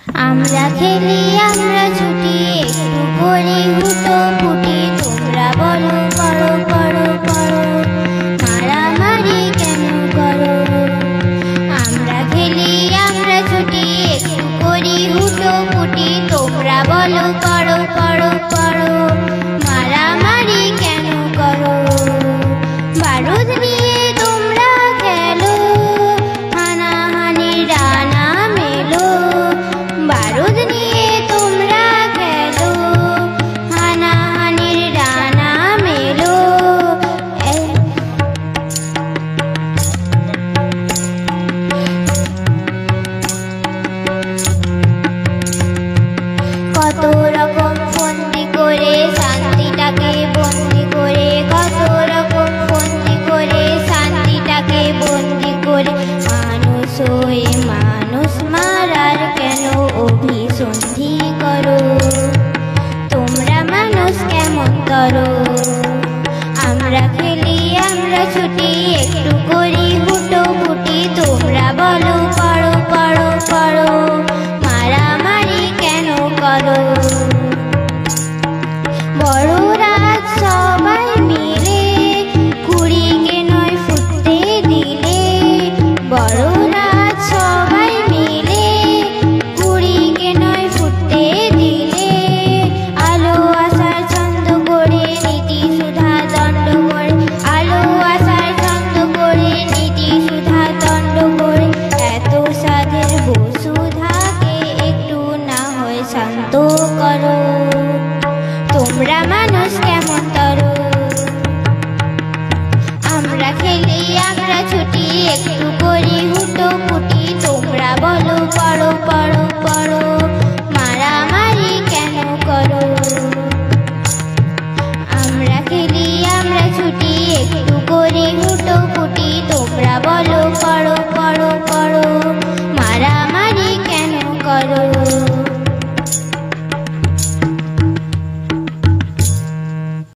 আমরা খেলি আমরা ছুটি একটু করি হুটো ফুটি তোমরা বলো করো করো করো মারামারি কেন করো। আমরা খেলি আমরা ছুটি একটু করি হুটো ফুটি তোমরা বলো করো করো করো মারামারি কেন করো। বারুদ নিয়ে তোমরা খেলো হানাহানি ডানা মেলো। বারুদ নিয়ে তোমরা খেলো হানাহানির ডানা মেলো। কত রকম ফন্দি করে শান্তিটাকে বন্দি করে কত রকম ফন্দি করে শান্তিটাকে বন্দি করে মানুষ হয়ে মানুষ মারার কেন অভিসন্ধি।